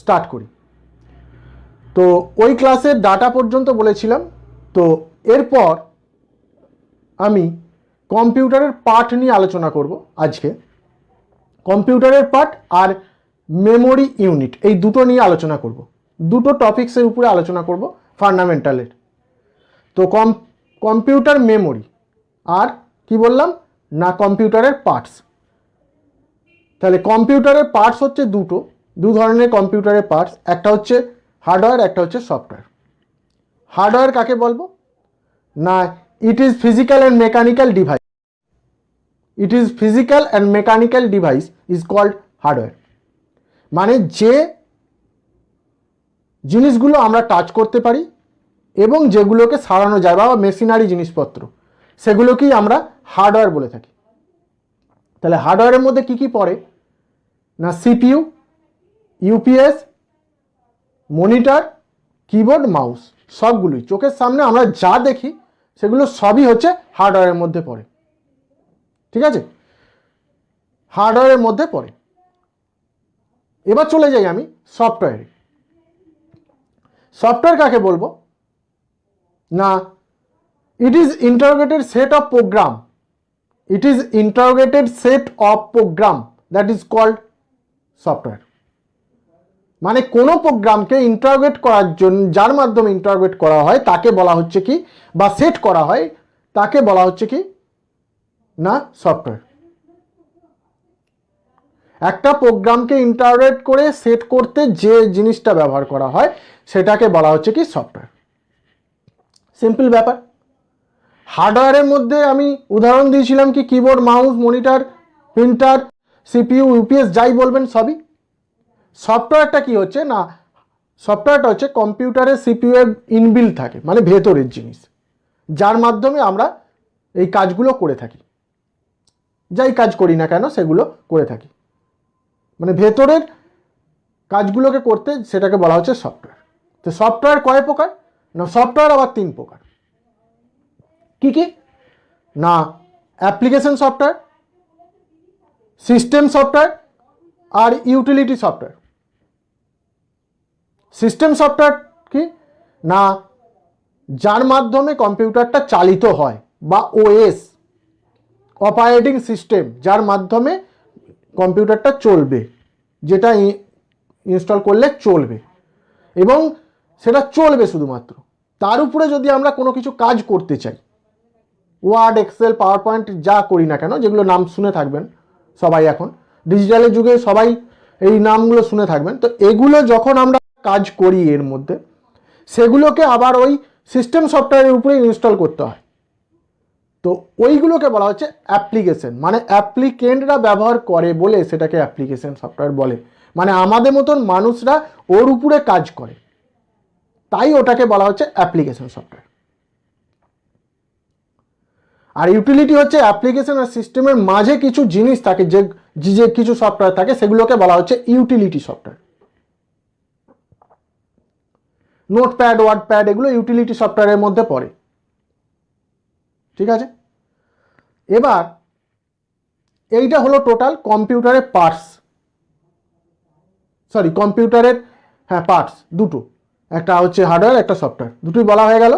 Start করি। তো ওই ক্লাসের ডাটা পর্যন্ত বলেছিলাম। তো এরপর আমি কম্পিউটারের পার্ট নিয়ে আলোচনা করব আজকে। কম্পিউটারের পার্ট আর মেমোরি ইউনিট, এই দুটো নিয়ে আলোচনা করব। দুটো টপিক্সের উপরে আলোচনা করব ফান্ডামেন্টালের। তো কম্পিউটার মেমোরি আর কি বললাম না কম্পিউটারের পার্টস। তাহলে কম্পিউটারের পার্টস হচ্ছে দু ধরনের কম্পিউটারের পার্টস, একটা হচ্ছে হার্ডওয়্যার, একটা হচ্ছে সফটওয়্যার। হার্ডওয়্যার কাকে বলবো না, it is physical and mechanical device. It is physical and mechanical device is called hardware. মানে যে জিনিসগুলো আমরা টাচ করতে পারি এবং যেগুলোকে সারানো যায় বা মেশিনারি জিনিসপত্র, সেগুলোকেই আমরা হার্ডওয়্যার বলে থাকি। তাহলে হার্ডওয়্যারের মধ্যে কি কি পড়ে না CPU, UPS, monitor, keyboard, mouse, সবগুলোই চোখের সামনে আমরা যা দেখি সেগুলো সবই হচ্ছে হার্ডওয়্যারের মধ্যে পড়ে। ঠিক আছে, হার্ডওয়্যারের মধ্যে পড়ে। এবার চলে যাই আমি সফটওয়্যারে। সফটওয়্যার কাকে বলবো না, it is interrogated set of program. It is interrogated set of program that is called software. মানে কোনো প্রোগ্রামকে ইন্টারোগেট করার জন্য, যার মাধ্যমে ইন্টারোগেট করা হয় তাকে বলা হচ্ছে কি, বা সেট করা হয় তাকে বলা হচ্ছে কি না সফটওয়্যার। একটা প্রোগ্রামকে ইন্টারোগেট করে সেট করতে যে জিনিসটা ব্যবহার করা হয় সেটাকে বলা হচ্ছে কি সফটওয়্যার। সিম্পল ব্যাপার। হার্ডওয়্যারের মধ্যে আমি উদাহরণ দিয়েছিলাম কি keyboard, mouse, monitor, printer, CPU, UPS, যাই বলবেন সবই। সফটওয়্যারটা কি হচ্ছে না, সফটওয়্যারটা হচ্ছে কম্পিউটারের সিপিইউ এর ইনবিল্ট থাকে, মানে ভেতরের জিনিস, যার মাধ্যমে আমরা এই কাজগুলো করে থাকি। যাই কাজ করি না কেন সেগুলো করে থাকি, মানে ভেতরের কাজগুলোকে করতে, সেটাকে বলা হচ্ছে সফটওয়্যার। তো সফটওয়্যার কয় প্রকার না, সফটওয়্যার আবার 3 প্রকার। কি কি না, অ্যাপ্লিকেশন সফটওয়্যার, সিস্টেম সফটওয়্যার আর ইউটিলিটি সফটওয়্যার। সিস্টেম সফটওয়্যার কি না, যার মাধ্যমে কম্পিউটারটা চালিত হয়, বা ওএস, অপারেটিং সিস্টেম, যার মাধ্যমে কম্পিউটারটা চলবে, যেটা ইনস্টল করলে চলবে এবং সেটা চলবে শুধুমাত্র। তার উপরে যদি আমরা কোনো কিছু কাজ করতে চাই, ওয়ার্ড, এক্সেল, পাওয়ার পয়েন্ট যা করি না কেন, যেগুলো নাম শুনে থাকবেন সবাই, এখন ডিজিটালের যুগে সবাই এই নামগুলো শুনে থাকবেন, তো এগুলো যখন আমরা কাজ করি এর মধ্যে, সেগুলোকে আবার ওই সিস্টেম সফটওয়্যারের উপরে ইনস্টল করতে হয়। তো ওইগুলোকে বলা হচ্ছে অ্যাপ্লিকেশন, মানে অ্যাপ্লিকেন্টরা ব্যবহার করে বলে সেটাকে অ্যাপ্লিকেশন সফটওয়্যার বলে। মানে আমাদের মতন মানুষরা ওর উপরে কাজ করে, তাই ওটাকে বলা হচ্ছে অ্যাপ্লিকেশন সফটওয়্যার। আর ইউটিলিটি হচ্ছে অ্যাপ্লিকেশন আর সিস্টেমের মাঝে কিছু জিনিস থাকে, যে কিছু সফটওয়্যার থাকে, সেগুলোকে বলা হচ্ছে ইউটিলিটি সফটওয়্যার। নোটপ্যাড, ওয়ার্ডপ্যাড, এগুলো ইউটিলিটি সফটওয়্যারের মধ্যে পড়ে। ঠিক আছে, এবার এইটা হলো টোটাল কম্পিউটারের পার্টস, কম্পিউটারের পার্টস দুটো, একটা হচ্ছে হার্ডওয়্যার, একটা সফটওয়্যার, দুটোই বলা হয়ে গেল।